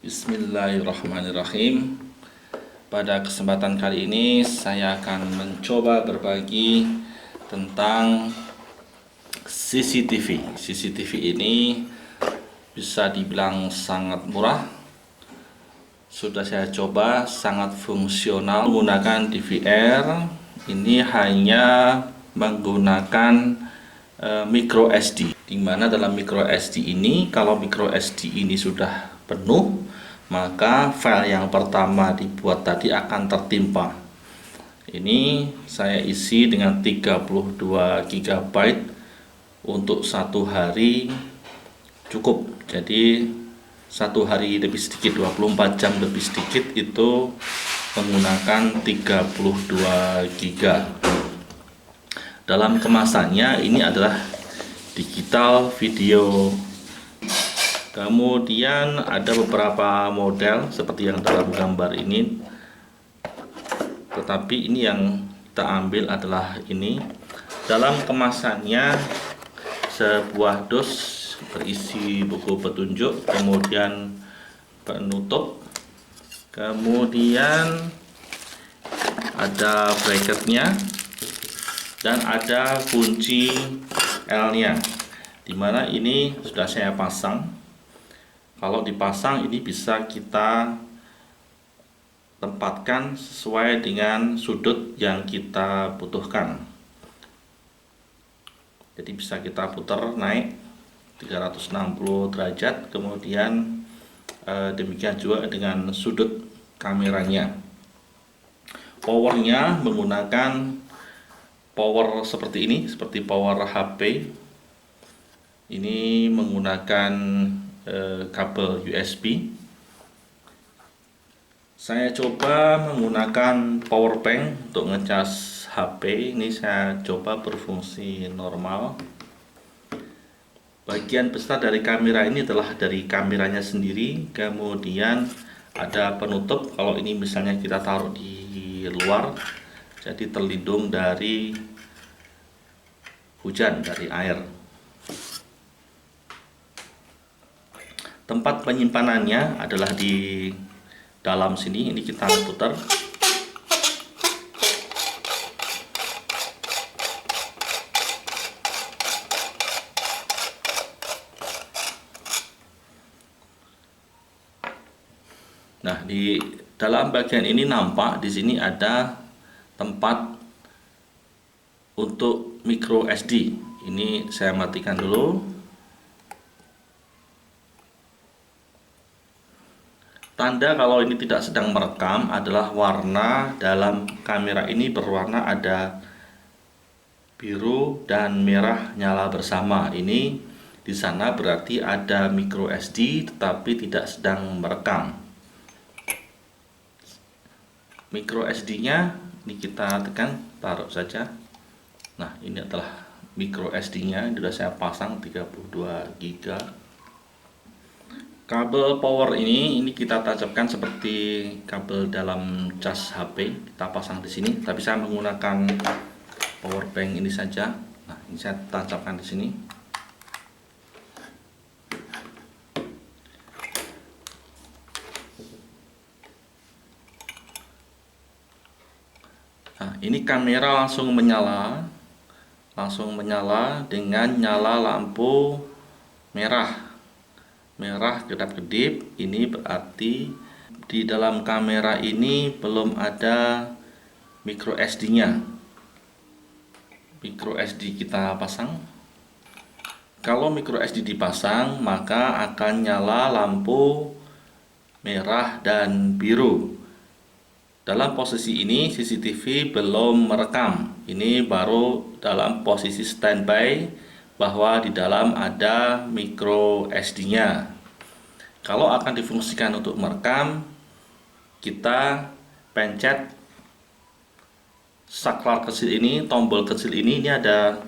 Bismillahirrahmanirrahim. Pada kesempatan kali ini saya akan mencoba berbagi tentang CCTV. CCTV ini bisa dibilang sangat murah. Sudah saya coba, sangat fungsional menggunakan DVR. Ini hanya menggunakan micro SD. Di mana dalam micro SD ini, kalau micro SD ini sudah penuh, maka file yang pertama dibuat tadi akan tertimpa. Ini saya isi dengan 32 GB untuk satu hari cukup. Jadi satu hari lebih sedikit, 24 jam lebih sedikit itu menggunakan 32 GB. Dalam kemasannya ini adalah digital video. Kemudian ada beberapa model seperti yang dalam gambar ini, tetapi ini yang kita ambil adalah ini. Dalam kemasannya sebuah dos berisi buku petunjuk, kemudian penutup, kemudian ada bracketnya, dan ada kunci L-nya, dimana ini sudah saya pasang. Kalau dipasang ini bisa kita tempatkan sesuai dengan sudut yang kita butuhkan. Jadi bisa kita putar naik 360 derajat, kemudian demikian juga dengan sudut kameranya. Powernya menggunakan power seperti ini, seperti power HP. Ini menggunakan kabel USB. Saya coba menggunakan power bank untuk ngecas HP. Ini saya coba berfungsi normal. Bagian besar dari kamera ini adalah dari kameranya sendiri. Kemudian ada penutup. Kalau ini misalnya kita taruh di luar, jadi terlindung dari hujan, dari air. Tempat penyimpanannya adalah di dalam sini. Ini kita putar. Nah, di dalam bagian ini nampak di sini ada tempat untuk micro SD. Ini saya matikan dulu. Tanda kalau ini tidak sedang merekam adalah warna dalam kamera ini berwarna ada biru dan merah nyala bersama. Ini di sana berarti ada micro SD tetapi tidak sedang merekam. Micro SD-nya ini kita tekan, taruh saja. Nah, ini adalah micro SD-nya, sudah saya pasang 32 GB. Kabel power ini kita tancapkan seperti kabel dalam cas HP. Kita pasang di sini, tapi saya menggunakan power bank ini saja. Nah, ini saya tancapkan di sini. Nah, ini kamera langsung menyala dengan nyala lampu merah kedap-kedip. Ini berarti di dalam kamera ini belum ada micro SD-nya. Micro SD kita pasang. Kalau micro SD dipasang, maka akan nyala lampu merah dan biru. Dalam posisi ini CCTV belum merekam. Ini baru dalam posisi standby bahwa di dalam ada micro SD-nya. Kalau akan difungsikan untuk merekam, kita pencet saklar kecil ini, tombol kecil ini ada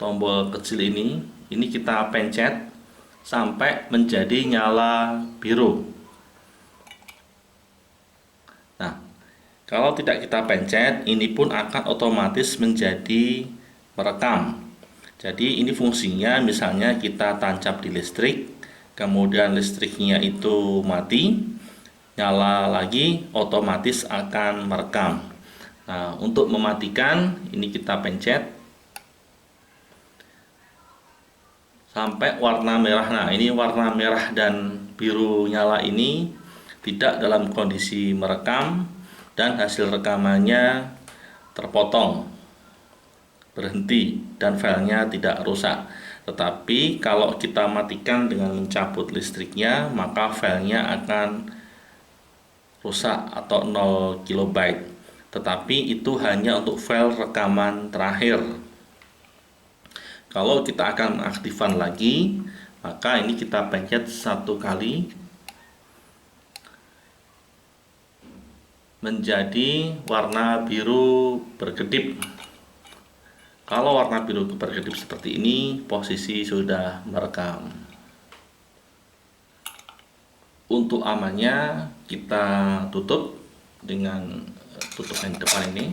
tombol kecil ini kita pencet sampai menjadi nyala biru. Nah, kalau tidak kita pencet, ini pun akan otomatis menjadi merekam. Jadi ini fungsinya misalnya kita tancap di listrik, kemudian listriknya itu mati, nyala lagi, otomatis akan merekam. Nah, untuk mematikan ini kita pencet sampai warna merah. Nah, ini warna merah dan biru nyala ini tidak dalam kondisi merekam dan hasil rekamannya terpotong, berhenti, dan filenya tidak rusak. Tetapi kalau kita matikan dengan mencabut listriknya, maka filenya akan rusak atau 0 kilobyte. Tetapi itu hanya untuk file rekaman terakhir. Kalau kita akan mengaktifkan lagi, maka ini kita pencet satu kali menjadi warna biru berkedip. Kalau warna biru berkedip seperti ini, posisi sudah merekam. Untuk amannya kita tutup dengan tutup yang depan ini.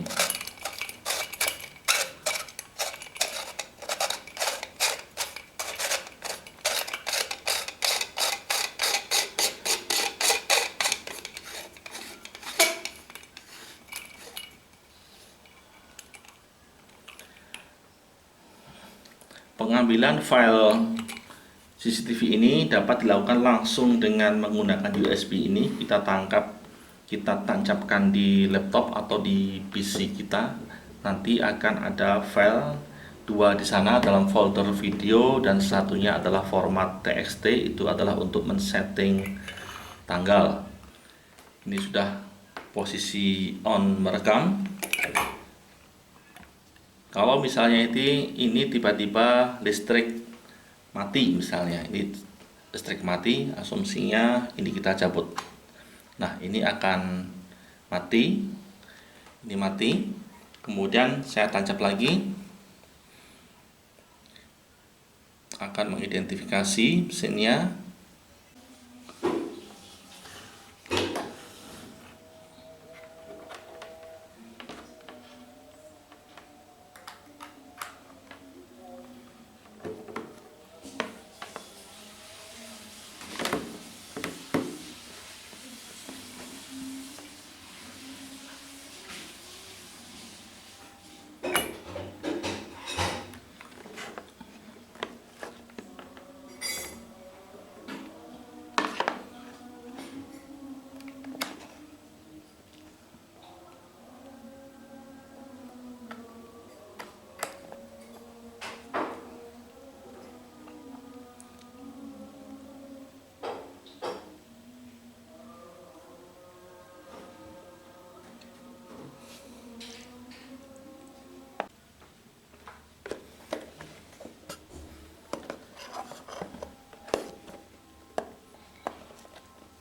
Pengambilan file CCTV ini dapat dilakukan langsung dengan menggunakan USB ini. Kita tancapkan di laptop atau di PC kita. Nanti akan ada file dua di sana dalam folder video, dan satunya adalah format TXT. Itu adalah untuk men-setting tanggal. Ini sudah posisi on merekam. Kalau misalnya ini tiba-tiba listrik mati, misalnya ini listrik mati, asumsinya ini kita cabut. Nah, ini akan mati, ini mati. Kemudian saya tancap lagi, akan mengidentifikasi mesinnya.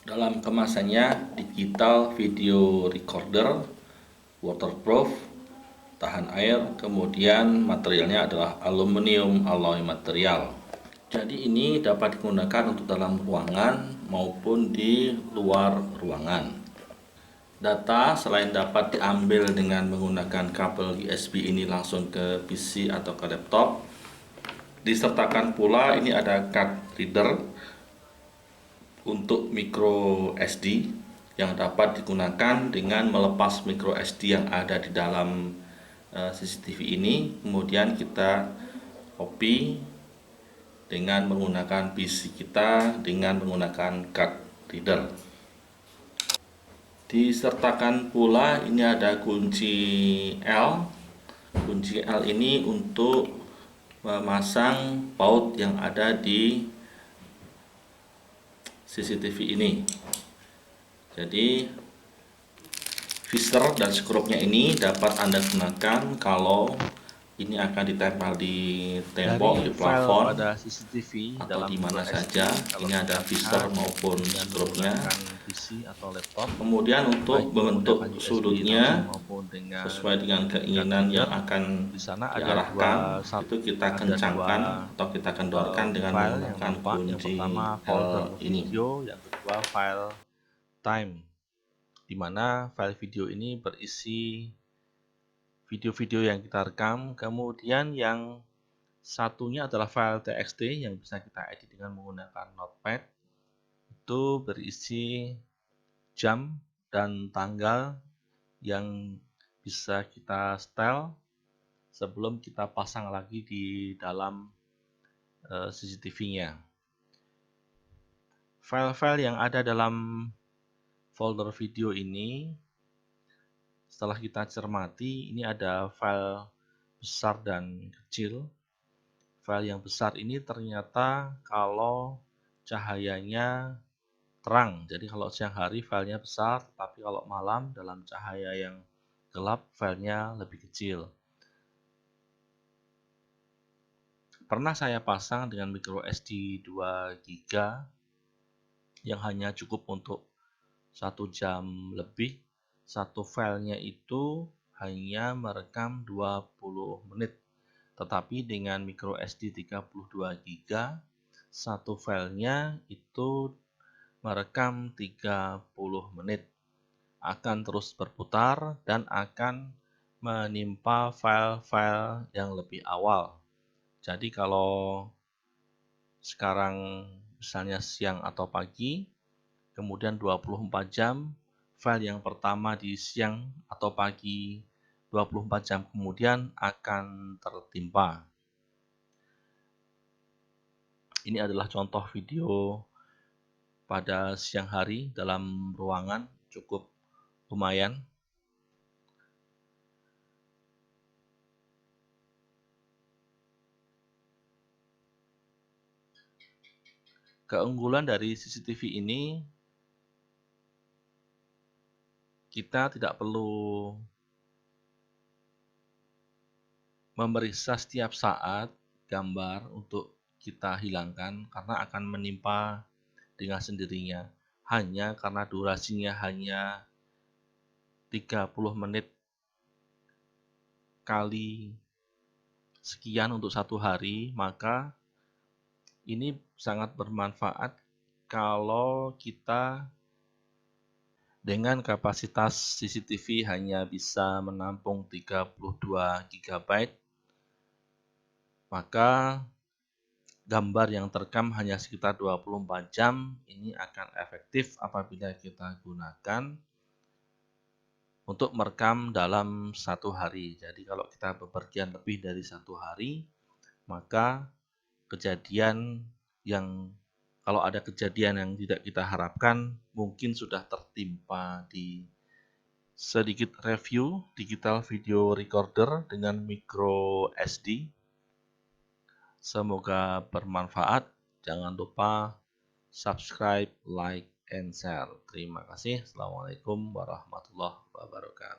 Dalam kemasannya digital video recorder, waterproof, tahan air, kemudian materialnya adalah aluminium alloy material. Jadi ini dapat digunakan untuk dalam ruangan maupun di luar ruangan. Data selain dapat diambil dengan menggunakan kabel USB ini langsung ke PC atau ke laptop, disertakan pula ini ada card reader untuk micro SD yang dapat digunakan dengan melepas micro SD yang ada di dalam CCTV ini. Kemudian kita copy dengan menggunakan PC kita dengan menggunakan card reader. Disertakan pula ini ada kunci L. Kunci L ini untuk memasang baut yang ada di CCTV ini. Jadi visor dan skrupnya ini dapat Anda gunakan kalau ini akan ditempel di tembok, di plafon, pada CCTV atau dalam di mana SD, saja. Ini ada visor maupun skrupnya. PC atau laptop. Kemudian untuk membentuk sudutnya sesuai dengan keinginan yang akan Di sana ada diarahkan, dua itu kita kencangkan atau kita kendorkan dengan file yang menggunakan lupa. Yang kunci pertama L folder ini. video, yang kedua file time, di mana file video ini berisi video-video yang kita rekam. Kemudian yang satunya adalah file TXT yang bisa kita edit dengan menggunakan Notepad. itu berisi jam dan tanggal yang bisa kita setel sebelum kita pasang lagi di dalam CCTV-nya. File-file yang ada dalam folder video ini, setelah kita cermati, ini ada file besar dan kecil. File yang besar ini ternyata kalau cahayanya terang, jadi kalau siang hari filenya besar, tapi kalau malam dalam cahaya yang gelap filenya lebih kecil. Pernah saya pasang dengan micro SD 2 GB yang hanya cukup untuk 1 jam lebih. Satu filenya itu hanya merekam 20 menit. Tetapi dengan micro SD 32 GB, satu filenya itu merekam 30 menit. Akan terus berputar dan akan menimpa file-file yang lebih awal. Jadi kalau sekarang misalnya siang atau pagi, kemudian 24 jam, file yang pertama di siang atau pagi 24 jam kemudian akan tertimpa. Ini adalah contoh video pada siang hari dalam ruangan, cukup lumayan. Keunggulan dari CCTV ini, kita tidak perlu memeriksa setiap saat gambar untuk kita hilangkan karena akan menimpa dengan sendirinya. Hanya karena durasinya hanya 30 menit kali sekian untuk satu hari, maka ini sangat bermanfaat kalau kita dengan kapasitas CCTV hanya bisa menampung 32 GB, maka gambar yang terekam hanya sekitar 24 jam. Ini akan efektif apabila kita gunakan untuk merekam dalam satu hari. Jadi kalau kita bepergian lebih dari satu hari, maka kalau ada kejadian yang tidak kita harapkan, mungkin sudah tertimpa. Di sedikit review digital video recorder dengan micro SD. Semoga bermanfaat. Jangan lupa subscribe, like, and share. Terima kasih. Assalamualaikum warahmatullahi wabarakatuh.